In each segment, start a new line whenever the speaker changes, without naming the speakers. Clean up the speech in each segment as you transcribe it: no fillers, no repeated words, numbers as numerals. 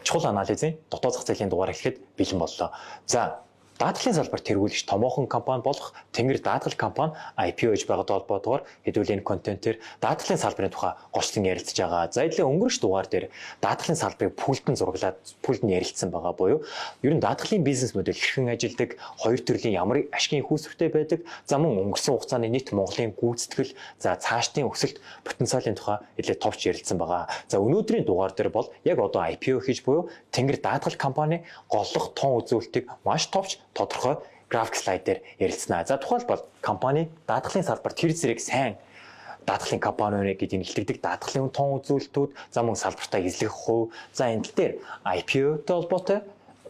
чухал анализын дотоод зах зээлийн дугаар эхлэхэд бэлэн боллоо. За даатгалын салбарт тэргүүлэгч томоохон компани болох Тэнгэр даатгал компани IPO хийж байгаад холбоотойгоор хэдүүлэн контентээр даатгалын салбарын тухай голчлон ярилцж байгаа. За эдгээр өнгөрч дугаар дээр даатгалын салбарыг пүүлдэн зураглаад пүүлдэн ярилцсан байгаа буюу ер нь даатгалын бизнес модель хэрхэн ажилладаг, хоёр төрлийн ямар ашигын хүүсвэртэй байдаг, за мөн өнгөрсөн хугацааны нийт Монголын гүйцэтгэл, за цаашдын өсөлт потенциалын тухай нэлээд товч ярилцсан байгаа. За өнөөдрийн дугаар дээр бол яг одоо IPO хийж буюу Тэнгэр даатгал компани голлох тон үзүүлэлтийг маш товч тодорхой график слайд дээр ярилцсанаа. За тухайлбал компани даатгалын салбарт хэр зэрэг сайн даатгалын компаниуны гэдгийг илтгэдэг даатгалын тон үзүүлэлтүүд, за мөн салбартаа эзлэх хувь, за энэ дээр IPO-тэй холбоотой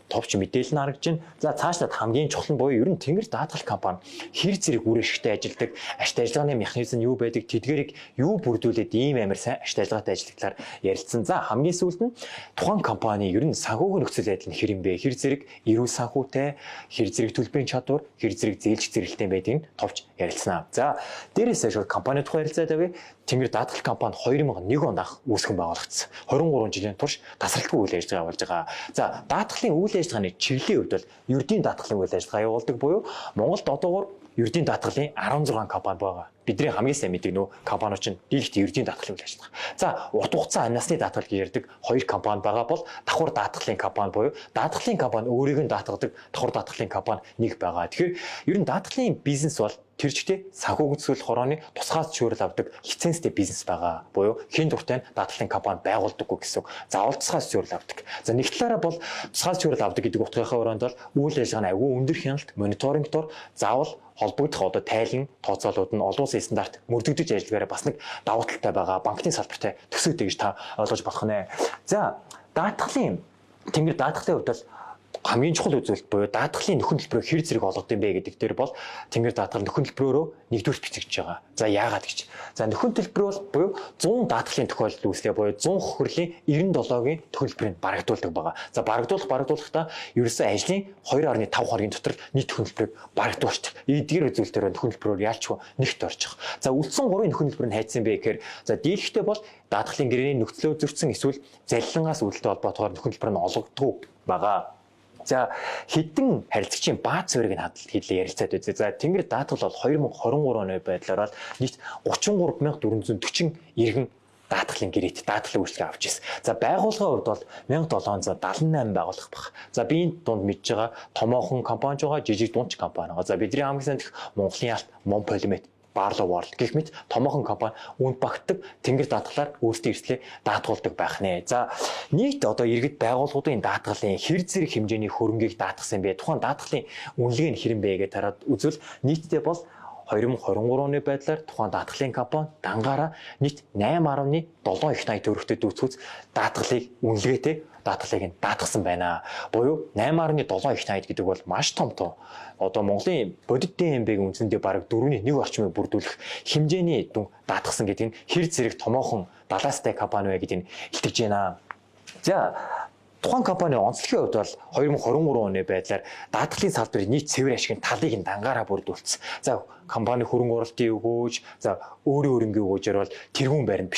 товч мэдээлэл нь харагдаж байна. За цаашлаад хамгийн чухал нь буюу ер нь Тэнгэр даатгал компани хэр зэрэг үр ашигтай ажилладаг, ашигт ажиллагааны механизм юу байдаг, тэдгээрийг юу бүрдүүлээд ийм амар сайн ашигт ажиллагаатай ажиллаглаар ярилцсан. За хамгийн сүүлд нь тухайн компани ер нь санхүүгийн нөхцөл байдал нь хэр юм бэ? Хэр зэрэг эрүүл санхүүтэй, хэр зэрэг төлбөрийн чадвар, хэр зэрэг зээлч зэрэгтэй байдгийг товч ярилцсанаа. За дээрээс шууд компани тухай ярилцаад авъя. Тэнгэр даатгал компани 2001 онд анх үүсгэн байгуулагдсан. 23 жилийн турш тасралтгүй үйл ажиллагаа явуулж байгаа. За даатгалын үйл ажиллагааны чиглэлийн хувьд бол ердийн даатгалын үйл ажиллагаа явуулдаг буюу Монголд одоогоор ердийн даатгалын 16 компани байгаа. Бидний хамгийн сайн мэддэг нөө компаниуч нь дийлхт ердийн даатгалын үйл ажиллагаа. За урт хугацаа насны даатгал ярьдаг 2 компани байгаа бол давхар даатгалын компани буюу даатгалын компани өөрийг нь даатгадаг давхар даатгалын компани нэг байгаа. Тэгэхээр ер нь даатгалын бизнес бол тэр чигтээ санхүүгийн зөвлөх хорооны тусгай зөвшөөрөл авдаг лицензтэй бизнес байгаа. Буюу хэн дуртай даатгалын компани байгуулдаггүй гэсэн. Заавал тусгай зөвшөөрөл авдаг. За нэг талаараа бол тусгай зөвшөөрөл авдаг гэдэг утгынхаа өрөөнд бол үйл ажиллагааны агуу өндөр хяналт, мониторингтор заавал холбогдох одоо тайлан тооцоолууд нь олон улсын стандарт мөрдөгдөж ажиллагаараа бас нэг давуу талтай байгаа. Банкны салбартай төсөөтэй гэж та ойлгож болох нэ. За даатгалын Тэнгэр даатгалын хувьд бол хамгийн чухал үзүүлэлт буюу даатгалын нөхөн төлбөрөөр хэр зэрэг олгод юм бэ гэдэг дээр бол Тэнгэр даатгал нөхөн төлбөрөөрөө нэгдүгээр бичигдэж байгаа. За яагаад гэж. За нөхөн төлбөр бол буюу 100 даатгалын тохиолдол үүслэе буюу 100 хөрлийн 97-гийн төлбөрийг барагдуулдаг байгаа. За барагдуулахдаа ерөөсөө ажлын 2.5 хоногийн дотор нийт нөхөн төлбөрийг барагдуулдаг. Эдгээр үзүүлэлтээр нөхөн төлбөрөөр яалчгүй нэгт орчих. За үлдсэн 3-ын нөхөн төлбөр нь хайцсан бэ гэхээр за дийлхтэй бол даатгалын гэрээний нөхцөлөө зөрчсөн эсвэл залилангаас үүдэлтэй холбоотойгоор нөхөн төлбөр нь олгогддог байгаа. За хэдэн харилцагчийн бааз суурийг нь хэлээ ярилцаад үзье. За Тэнгэр даатгал бол 2023 оны байдлаар бол нийт 33440 иргэн даатгалын гэрээт даатгалын үйлчлэг авч ирсэн. За байгууллагын хувьд бол 1778 байгууллага баг. За би энэ дунд мэдж байгаа томоохон компани байгаа, жижиг дундч компани байгаа. За бидний хамгийн сайн дэх Монголын алт Монполимет Barlow World гэх мэт томоохон компани үүнд багтдаг Тэнгэр даатгалаар өөрсдийн эрсдлээ даатгуулдаг байх нэ. За нийт одоо иргэд байгууллагуудын даатгалын хэр зэрэг хэмжээний хөрөнгийг даатгасан бэ? Тухайн даатгалын үнэлгээ нь хэрэг бэ гэж хараад үзвэл нийтдээ бол 2023 оны байдлаар тухайн даатгалын компани дангаараа нийт 8.7 их найт төгрөгтэй дүүцгүүц даатгалыг үнэлгээтэй даатгалыг нь даатгасан байна. Буюу 8.7 их найт гэдэг бол маш том тоо. Одоо Монголын бодит ДМБ-ийн үнцэндээ бараг 4-1 орчмыг бүрдүүлэх хэмжээний дүн даатгасан гэдэг нь хэр зэрэг томоохон далаастай компани вэ гэдгийг илтгэж байна. За тухайн компани онцлогийн хувьд бол 2023 оны байдлаар даатгалын салбарын нийт цэвэр ашигын талыг нь дангаараа бүрдүүлсэн. За компани хөрөнгө оруулалтын өгөөж, за өөрийн өгөөжөөр бол тэргүүн байранд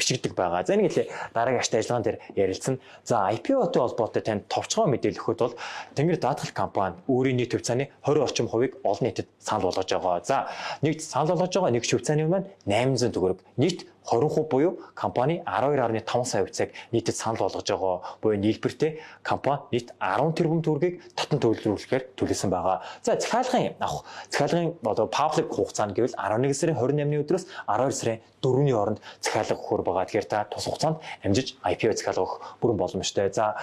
бичигддэг байгаа. За нэг л дараагийн ашигт ажиллагаан дээр ярилцсан. За IPO-тэй холбоотой танд товчгоо мэдээлэл өгөхөд бол Тэнгэр даатгал компани өөрийн нийт хувьцааны 20 орчим хувийг олон нийтэд санал болгож байгаа. За нэг санал болгож байгаа нэг хувьцааны маань 800 төгрөг. Нийт 20% буюу компани 12.5 сая хувьцааг нийтэд санал болгож байгаа. Буюу нийлбэртэй компани нийт 10 тэрбум төгрөгийг татан төлөвлөлөхээр төлөсөн байгаа. За захиалгын одоо паблик хугацаа нь гэвэл 11 сарын 28-ны өдрөөс 12 сарын 4-ний хооронд захиалга өгөхөр байгаа. Тэгэхээр та тус хугацаанд амжиж IPO захиалга өгөх бүрэн боломжтой. За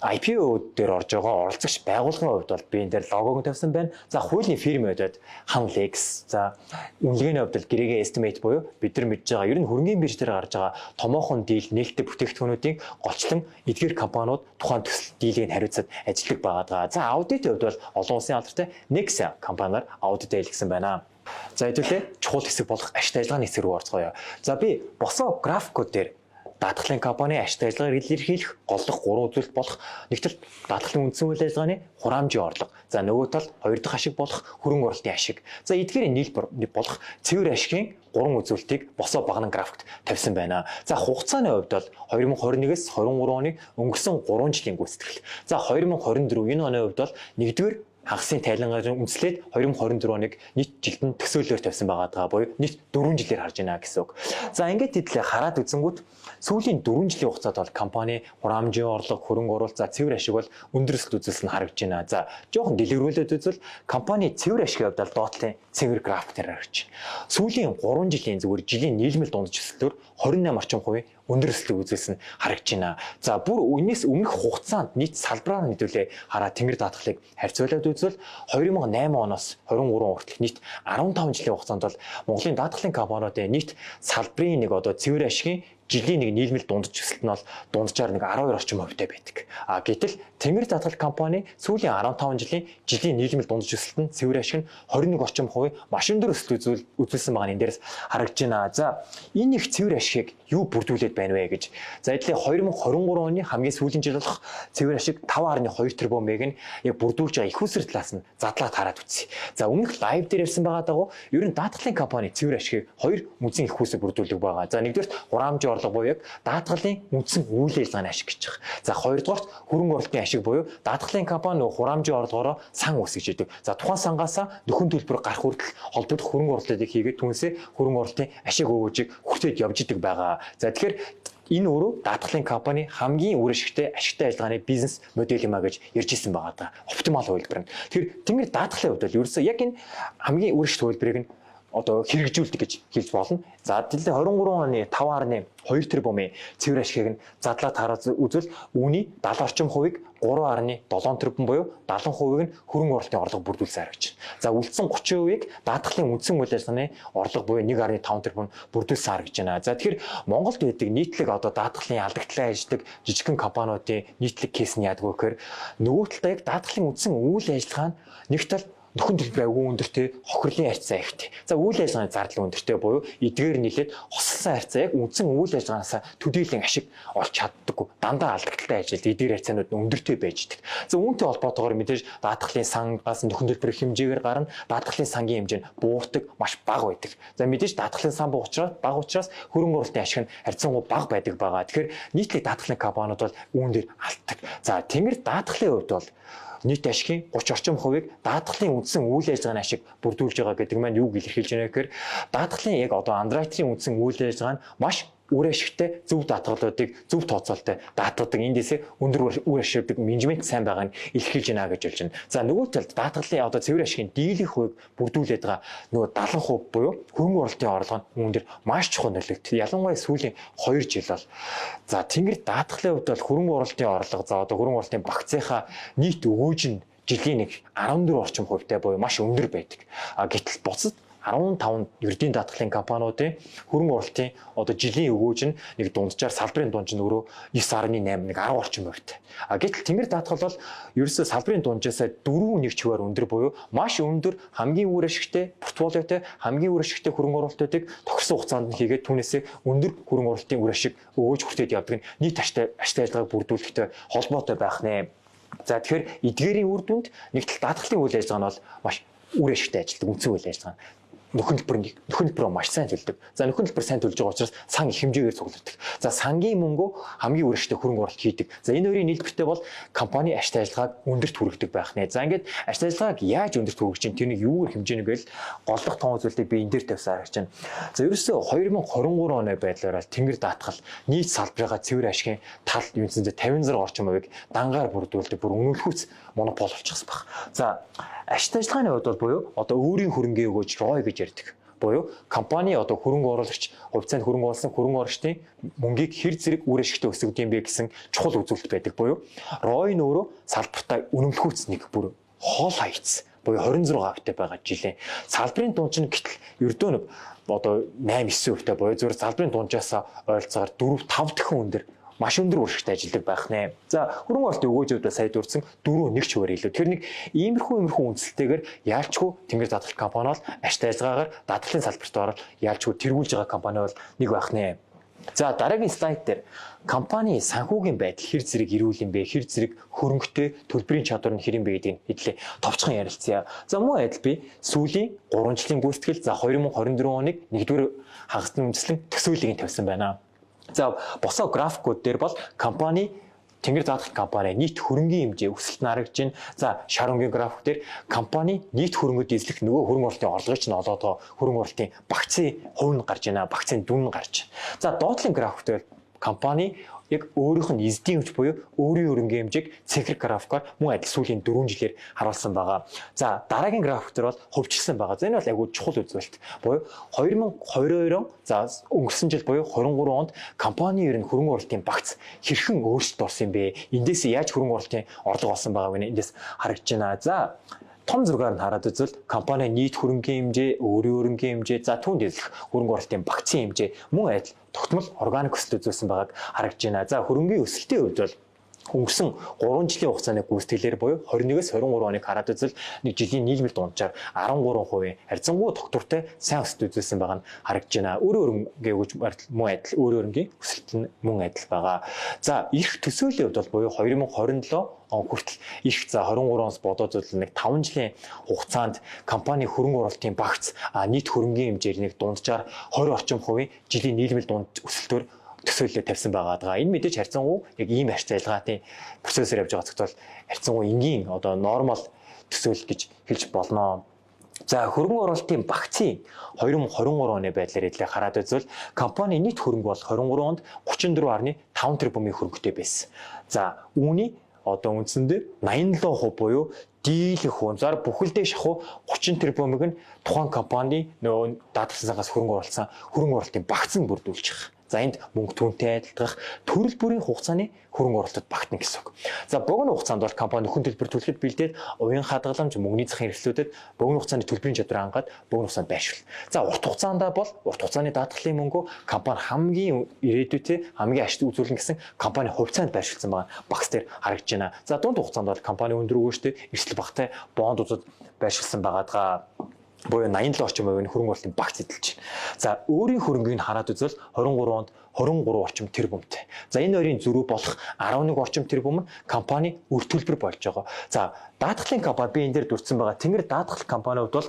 IPO дээр орж байгаа оролцогч байгууллагын хувьд бол би энэ дээр логог тавьсан байна. За хуулийн фирм хувьд Hanlex, за үнэлгээний хувьд бол гэрээгээ estimate буюу бид нар мэдж байгаа ер нь хөрөнгөний бирж дээр гарч байгаа томоохон дийл нээлттэй бүтээгдэхүүнүүдийн голчлон эдгээр компаниуд тухайн төсөл дийлийг хариуцаад ажилладаг байгаа. За аудитын хувьд бол олон улсын алдартай Nexa компаниар аудит хийлгэсэн байна. За хэдүүлээ чухал хэсэг болох ашигт ажиллагааны хэсэг рүү орцгоё. За би босоо графикууд дээр даатгалын компани ашигт ажиллагааг илэрхийлэх голлох 3 үзүүлэлт болох нэг тал даатгалын үндсэн үйл ажиллагааны хураамжийн орлого. За нөгөө тал хоёр дахь ашиг болох хөрөнгө оруулалтын ашиг. За эдгээрийн нийлбэр болох цэвэр ашигын 3 үзүүлэлтийг босоо багнан графикт тавьсан байна. За хугацааны хувьд бол 2021-с 23 оны өнгөрсөн 3 жилийн гүйцэтгэл. За 2024 энэ оны хувьд бол 1-р хагасын тайлангаар үндэслээд 2024 оныг нийт жилд нь төсөөлөөр тавьсан байгаа буюу нийт 4 жилээр харж байна гэсэн үг. За ингээд хэдлээ хараад үзэнгүүт сүүлийн 4 жилийн хугацаанд бол компани хураамжийн орлого, хөрөнгө оруулалт, за цэвэр ашиг бол өндөр өсөлт үзүүлсэн харагдж байна. За жоохон дэлгэрүүлээд үзвэл компани цэвэр ашигын хувьд бол доотлын цэвэр график дээр харагдж байна. Сүүлийн 3 жилийн зүгээр жилийн нийлмэл дундаж өсөлтөөр 28 орчим хувийн өндөр өсөлтийг үзүүлсэн харагдж байна. За бүр үүнээс өмнөх хугацаанд нийт салбараар нийлүүлээ хараа тэнгэр даатгалыг харьцуулаад үзвэл 2008 оноос 23 хүртэл нийт 15 жилийн хугацаанд бол Монголын даатгалын компаниудын нийт салбарын нэг одоо цэвэр ашигын жилийн нэг нийлмэл дундаж өсөлт нь бол дунджаар нэг 12 орчим хувьтай байдаг. Гэтэл тэнгэр даатгал компани сүүлийн 15 жилийн жилийн нийлмэл дундаж өсөлт нь цэвэр ашиг нь 21 орчим хувийн маш өндөр өсөлт үзүүлсэн байгаа нь эндээс харагдж байна. За энэ их цэвэр ашигыг юу бүрдүүлээд байна вэ гэж. За эдлээ 2023 оны хамгийн сүүлийн жил болох цэвэр ашиг 5.2 тэрбумыг нь яг бүрдүүлж байгаа их усэр талаас нь задлаад хараад үзье. За өмнөх лайв дээр ярьсан байгаа дагуу ер нь даатгалын компани цэвэр ашигыг 2 мөнцийн их усэр бүрдүүлдэг байгаа. За нэгдүгээр хураамжийн орлого буюу яг даатгалын үндсэн үйл ажиллагааны ашиг гэж байна. За хоёрдугаарт хөрөнгө оруулалтын ашиг буюу даатгалын компани хураамжийн орлогоороо сан үсгэж идэг. За тухайн сангаасаа нөхөн төлбөр гарах хүртэл холбогдох хөрөнгө оруулалтыг хийгээд түнсээ хөрөнгө оруулалтын ашиг өгөөжийг хүртээд явж идэг байгаа. За тэгэхээр энэ өөрөө даатгалын компани хамгийн үр ашигтай ашигтай ажиллагааны бизнес модель юм а гэж ярьж ирсэн байгаа даа. Оптимал хувилбар нь. Тэгэхээр тэнгэр даатгалын хувьд бол ерөөсөө яг энэ хамгийн үр ашигтай хувилбарыг нь одоо хэрэгжүүлдэг гэж хэлж болно. За дэлхийн 23 оны 5.2 тэрбумын цэвэр ашигыг нь задлаад хараад үзвэл үүний 70 орчим хувийг 3.7 тэрбум буюу 70% нь хөрөнгө оруулалтын орлого бүрдүүлсэн харагдаж байна. За үлдсэн 30%-ийг даатгалын үндсэн үйл ажиллагааны орлого буюу 1.5 тэрбум бүрдүүлсэн харагдаж байна. За тэгэхээр Монголд байдаг нийтлэг одоо даатгалын алдагдлаа ажилладаг жижигхэн компаниудын нийтлэг кейс нь яадаг вэ гэхээр нөгөө талдаа яг даатгалын үндсэн үйл ажиллагаа нь нэг тал нөхөн төлбөр агуу өндөртэй, хохирлын харьцаа ихтэй. За үйл ажиллагааны зардал өндөртэй буюу эдгээр нийлээд хослсон харьцаа яг үндсэн үйл ажиллагаанаас төдийлөн ашиг олж чаддаггүй. Дандаа алдагдaltaй ажилд эдгээр харьцаанууд нь өндөртэй байж идэг. За үүнтэй холбоотойгоор мэдээж даатгалын сангаас нөхөн төлбөрийн хэмжээгээр гарна, даатгалын сангийн хэмжээ нь буурдаг, маш бага байдаг. За мэдээж даатгалын сан бага учраас хөрөнгө оруулалтын ашиг нь харьцангуй бага байдаг байгаа. Тэгэхээр нийтлэг даатгалын компаниуд бол үүн дээр алддаг. За тэнгэр даатгалын хувьд бол нийт ашигын 30 орчим хувийг даатгалын үндсэн үйл ажиллагааны ашиг бүрдүүлж байгаа гэдэг маань юуг илэрхийлж байна гэхээр даатгалын яг одоо андеррайтерийн үндсэн үйл ажиллагаа нь маш үр ашигтай зөв даатгалуудыг зөв тооцоолтой даатгадаг эндээсээ өндөр үр ашигтай менежмент сайн байгааг нь илэрхийлж байна гэж болж байна. За нөгөө талд даатгалын одоо цэвэр ашигын дийлэх хувийг бүрдүүлээд байгаа нөгөө 70% буюу хөрөнгө оруулалтын орлого нь үүн дээр маш чухал нөлөөлөлт. Ялангуяа сүүлийн 2 жил бол за тэнгэр даатгалын хувьд бол хөрөнгө оруулалтын орлого за одоо хөрөнгө оруулалтын багцынхаа нийт өгөөж нь жилийн нэг 14 орчим хувьтай буюу маш өндөр байдаг. Гэтэл буцад 15 ердийн даатгалын компаниудын хөрөнгө оруулалтын одоо жилийн өгөөж нь нэг дунджаар салбарын дунд нь өөрөө 9.8 нэг 10 орчим хувьтай. Гэтэл тэнгэр даатгал бол ерөөсөө салбарын дунджаас 4.1 хувиар өндөр буюу маш өндөр хамгийн үр ашигтай портфолиотой хамгийн үр ашигтай хөрөнгө оруулалтуудыг тохирсон хугацаанд нь хийгээд түүнээсээ өндөр хөрөнгө оруулалтын үр ашиг өгөөж хүртээд явдаг нь нийт ашигтай ажиллагааг бүрдүүлэхтэй холбоотой байх нэ. За тэгэхээр эдгээрийн үр дүнд нэг тал даатгалын үйл ажиллагаа нь бол маш үр ашигтай ажилтдаг үндсэн үйл ажиллагаа. Нөхөн төлбөр маш сайн төлдөг. За нөхөн төлбөр сайн төлж байгаа учраас сан их хэмжээгээр цуглардаг. За сангийн мөнгөө хамгийн үр ашигтай хөрөнгө оруулалт хийдэг. За энэ хоёрын нийлбэртэй бол компани ашигтай ажиллагааг өндөрт хүргэдэг байх нэ. За ингээд ашигтай ажиллагааг яаж өндөрт хүргэж чинь тэрний юугаар хэмжээнэ гээл голлох том зүйлийг би энэ дээр тавьсан харагч байна. За ерөөсөө 2023 оны байдлаараа тэнгэр даатгал нийт салбарынхаа цэвэр ашигын тал юунсэндээ 56 орчим хувийг дангаар бүрдүүлдэг. Бүр үнэлэхүйц монопол болчихсон баг. За ашигтай ажиллагааны хувьд бол буюу одоо өөрийн хөрөнгөний өгөөж ROI гэж ярьдаг. Буюу компани одоо хөрөнгө оруулагч хувьцаанд хөрөнгө оруулсан хөрөнгө оруулагчдын мөнгийг хэр зэрэг үр ашигтай өсгөх юм бэ гэсэн чухал үзүүлэлт байдаг. Буюу ROI нь өөрөө салбартаа үнэмлэхүйц нэг бүр хоол хаяц буюу 26% байгаа жилийн. Салбарын дунд нь гэтэл ердөө нэг одоо 8-9% буюу зөвхөн салбарын дунджаас ойролцоогоор 4-5 дахин өндөр маш өндөр үр ашигтай ажилладаг байх нэ. За хөрөнгө оруулалтын өгөөжүүд сая дурдсан 4.1 хувиар илүү. Тэр нэг иймэрхүү үнэлттэйгээр яалчгүй тэнгэр даатгал компани бол ашигтай ажиллагаагаар даатгалын салбарт ороод яалчгүй тэргүүлж байгаа компани бол нэг байх нэ. За дараагийн слайд дээр компани санхүүгийн байдал хэр зэрэг эрүүл юм бэ? Хэр зэрэг хөрөнгөтэй төлбөрийн чадвар нь хэр юм бэ гэдгийг хэдлээ товчхон ярилцъя. За мөн адил би сүүлийн 3 жилийн гүйцэтгэл за 2024 оныг 1-р хагасны үндэслэн төсөөллийг тавьсан байна. За босоо графикууд дээр бол компани Тэнгэр даатгал компани нийт хөрөнгийн хэмжээ өсөлт нь харагдж байна. За шар өнгийн график дээр компани нийт хөрөнгөд эзлэх нөгөө хөрөнгө оруулалтын орлогыг нь олоодоо хөрөнгө оруулалтын багцын хувь нь гарч байна. Багцын дүн нь гарч. За доотлын график дээр компани яг өөрийнх нь эзэдийн хүч буюу өөрийн хөрөнгөний хэмжээг цифр графикаар мөн адил сүүлийн 4 жилээр харуулсан байгаа. За дараагийн график дээр бол хувьчилсан байгаа. За энэ бол айгүй чухал үзүүлэлт. Буюу 2022 он за өнгөрсөн жил буюу 23 онд компани ер нь хөрөнгө оруулалтын багц хэрхэн өөрчлөлт орсон юм бэ? Эндээс яаж хөрөнгө оруулалтын орлого олсон байгаа вэ? Эндээс харагдж байна. За том зургаар нь хараад үзвэл компани нийт хөрөнгөний хэмжээ, өөрийн хөрөнгөний хэмжээ, за түүнд эзлэх хөрөнгө оруулалтын багцын хэмжээ мөн адил тогтмол органик өсөлт үзүүлсэн байгааг харагдж байна. За хөрөнгөний өсөлтийн хувьд бол өнгөрсөн 3 жилийн хугацааны гүйцэтгэлээр буюу 21-с 23 оныг хараад үзвэл нэг жилийн нийлбэл дунджаар 13% харьцангуй тогтвортой сайн өсөлт үзүүлсэн байгаа нь харагдж байна. Өөр гээгүүж мөн адил өөр өсөлт нь мөн адил байгаа. За эрх төсөөлийн хувьд бол буюу 2027 он хүртэл эрх за 23 оноос бодоод үзвэл нэг 5 жилийн хугацаанд компани хөрөнгө оруулалтын багц нийт хөрөнгөний хэмжээр нэг дунджаар 20 орчим хувийн жилийн нийлбэл дунд өсөлтөөр төсөөлөлөө тавьсан байгаа. Энэ мэдээж харьцангуй яг ийм арч цайлгаатын процессор явж байгаа цагт бол харьцангуй энгийн одоо нормал төсөөлөл гэж хэлж болно. За хөрөнгө оруулалтын багцын 2023 оны байдлаар хэлээ хараад үзвэл компани нийт хөрөнгө бол 23 онд 34.5 тэрбумын хөрөнгөтэй байсан. За үүний одоо үндсэндээ 87% буюу дийлэх хүн зар бүхэлдээ шахуу 30 тэрбумыг нь тухайн компани нөгөө даатгалсан сангаас хөрөнгө оруулалтын багц нь бүрдүүлж байгаа. За энд мөнгө түүнтэй адилдах төрөл бүрийн хугацааны хөрөнгө оруулалт багтна гэсэн үг. За богино хугацаанд бол компани нөхөн төлбөр төлөхөд бэлдээд уян хадгаламж мөнгөний захын хэрэгслүүдэд богино хугацааны төлбөрийн чадвар хангаад богино хугацаанд байршуул. За урт хугацаанд бол урт хугацааны даатгалын мөнгөө компани хамгийн ирээдүйтэй хамгийн ашиг үзүүлнэ гэсэн компани хувьцаанд байршуулсан байгаа багц дээр харагдж байна. За дунд хугацаанд бол компани өндөр өгөөжтэй эрсдэл багтай бондуудад байршуулсан байгаа. Буюу 87 орчим хувийн хөрөнгө оруулалтын багц эдэлж байна. За өөрийн хөрөнгийг хараад үзвэл 23 онд 23 орчим тэрбумтэй. За энэ хоёрын зөрүү болох 11 орчим тэрбум нь компани үр төлбөр болж байгаа. За даатгалын компани би энэ дээр дурдсан байгаа. Тэнгэр даатгал компаниуд бол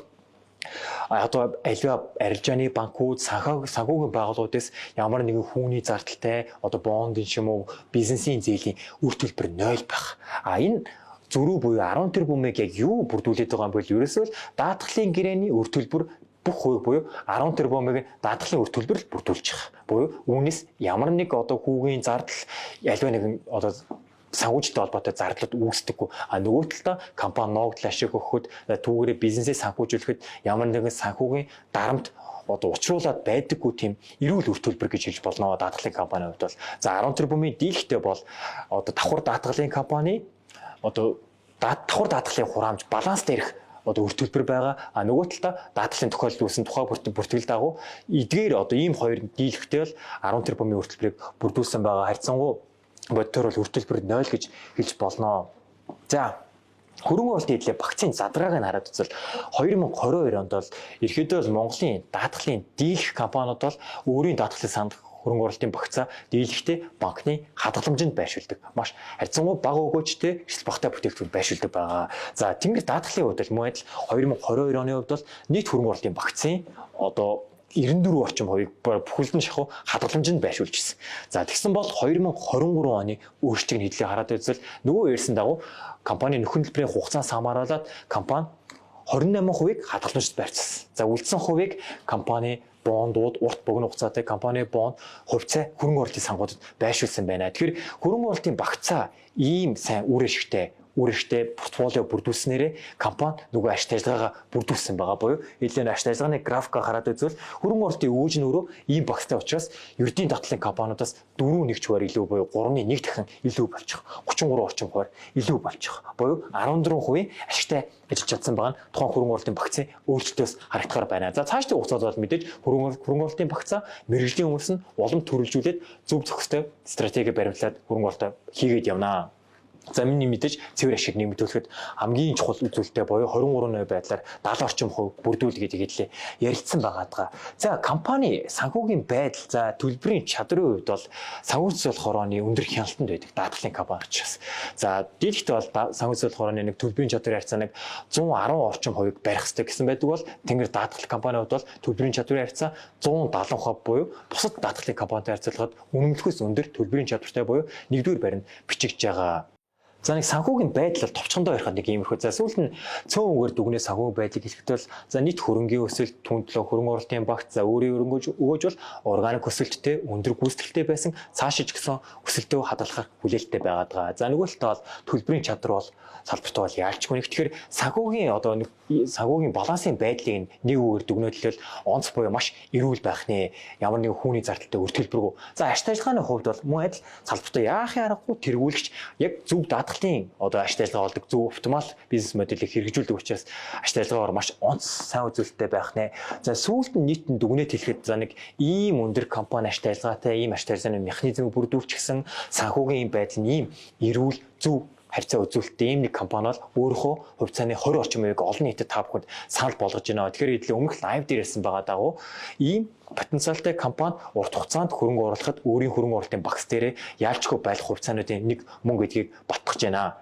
одоо аливаа арилжааны банкуд, санхүүгийн байгууллагуудаас ямар нэгэн хүүний зардалтай одоо бондын ч юм уу бизнесийн зээлийн үр төлбөр 0 байх. Энэ зөрүү буюу 10 тэрбумыг яг юу бүрдүүлээд байгаа юм бол ерөөсөө даатгалын гэрээний үр төлбөр бүх хувь буюу 10 тэрбумыг даатгалын үр төлбөр л бүрдүүлж байгаа. Буюу үүнээс ямар нэг одоо хүүгийн зардал аливаа нэгэн одоо санхүүжилттэй холбоотой зардлууд үүсдэггүй. Нөгөө талдаа компани ногдол ашиг өгөхөд түүгээрээ бизнесээ санхүүжүүлэхэд ямар нэгэн санхүүгийн дарамт одоо учруулад байдаггүй тийм эрүүл үр төлбөр гэж хэлж болно даатгалын компанийн хувьд бол. За 10 тэрбумын дийлхтэй бол одоо давхар даатгалын компани одоо давхар даатгалын хураамж баланс дээрх одоо үр төлбөр байгаа. Нөгөө талдаа даатгалын тохиолдол үүсэн тухай бүртгэл дагуу эдгээр одоо ийм хоёр дийлхтэй бол 10 тэрбумын үр төлбөрийг бүрдүүлсэн байгаа. Харьцангуй бодтоор бол үр төлбөр 0 гэж хэлж болно. За хөрөнгө оруулалтын эдлээ багцын задрааг нь хараад үзвэл 2022 онд бол ерөөдөө бол Монголын даатгалын дийлэх компаниуд бол өөрийн даатгалын санд хөрөнгө оруулалтын багцаа дийлэхдээ банкны хадгаламжинд байршуулдаг. Маш харьцангуй бага өгөөжтэй эрсдэл багатай бүтээгдэхүүн байршуулдаг байгаа. За тэнгэр даатгалын хувьд мөн адил 2022 оны хувьд бол нийт хөрөнгө оруулалтын багцын одоо 94 орчим хувийг бүхэлд нь шахуу хадгаламжинд байршуулж ирсэн. За тэгсэн бол 2023 оны өөрчлөлтийг хэдлээ хараад үзвэл нөгөө ярьсан дагуу компани нөхөн төлбөрийн хугацаанд хамааруулаад компани 28% хадгаламжид байрцсан. За үлдсэн хувийг компани бондууд урт богино хугацаатай компани бонд хувьцаа хөрөнгө оруулалтын сангуудад байршуулсан байна. Тэгэхээр хөрөнгө оруулалтын багцаа ийм сайн үр ашигтай портфолио бүрдүүлснээрээ компани нөгөө ашиг ажиллагаагаа бүрдүүлсэн байгаа буюу эдгээр ашиг ажиллагааны графикаа хараад үзвэл хөрөнгө оруулалтын үүж нь өөрөө ийм багцтай учраас ердийн даатгалын компаниудаас 4.1 хувиар илүү буюу 3.1 дахин илүү болж байгаа. 33 орчим хувиар илүү болж байгаа. Буюу 14% ашигтай ажиллаж чадсан байгаа нь тухайн хөрөнгө оруулалтын багцын өөрчлөлтөөс харагдахаар байна. За цаашдын хугацаанд бол мэдээж хөрөнгө оруулалтын багцаа мэргэжлийн өмнөс нь улам төрөлжүүлээд зөв зохистой стратеги баримтлаад хөрөнгө оруулалт хийгээд явнаа. За миний мэдээж цэвэр ашиг нэмэгдүүлэхэд хамгийн чухал үзүүлэлттэй буюу 23% байдлаар 70 орчим хувь бүрдүүлгээд хэлээ ярилцсан байгаа. За компани санхүүгийн байдал за төлбөрийн чадрын хувьд бол санхүүжилт хорооны өндөр хяналтанд байдаг даатгалын компани учраас. За дийлэгт бол санхүүжилт хорооны нэг төлбөрийн чадрын харьцаа нэг 110 орчим хувийг барих хэрэгтэй гэсэн байдаг бол тэнгэр даатгал компаниуд бол төлбөрийн чадрын харьцаа 170% буюу бусад даатгалын компанитай харьцуулахад үнэмлэхүйс өндөр төлбөрийн чадвартай буюу нэгдүгээр барин бичигдэж байгаа. За нэг санхүүгийн байдал товчхондоо ярихад нэг иймэрхүү. За сүүлд нь цөөн үгээр дүгнээ санхүүгийн байдлыг хэлэхэд бол за нийт хөрөнгийн өсөлт, түндлөө хөрөнгө оруулалтын багц, за өөрийн өрөнгөж өгөөж бол органик өсөлттэй, өндөр гүйцэтгэлтэй байсан цаашиж гисэн өсөлтөө хадгалах хүлээлттэй байгаа. За нөгөө талаа бол төлбөрийн чадвар бол салбарт бол яалчгүй. Тэгэхээр санхүүгийн одоо нэг санхүүгийн балансын байдлыг нэг үгээр дүгнээд хэлвэл онц буюу маш эрүүл байх нэ. Ямар нэгэн хүүний зардалтай өр төлбөргүй. За ашиг ажиллагааны хувьд бол мөн адил салбартаа яахын аргагүй тэргүүлэгч яг зөв даатгалын одоо ашиг ажиллагаа болдог зөв оптимал бизнес моделийг хэрэгжүүлдэг учраас ашиг ажиллагаагаар маш онц сайн үзүүлэлттэй байх нэ. За сүүлд нь нийтэн дүгнээд хэлэхэд за нэг ийм өндөр компани ашиг ажиллагаатай ийм ашиг ажиллагааны механизмыг бүрдүүлчихсэн санхүүгийн байдал нь ийм эрүүл зөв харьцаа үзүүлэлттэй ийм нэг компани бол өөрийнхөө хувьцааны 20 орчим хувийг олон нийтэд та бүхэнд санал болгож байна. Тэгэхээр эдгээр өмнөх лайв дээр ярьсан байгаа дагуу ийм потенциалтай компани урт хугацаанд хөрөнгө оруулахад өөрийн хөрөнгө оруулалтын багц дээрээ яалчгүй байх хувьцаануудын нэг мөнгө гэдгийг батгаж байна.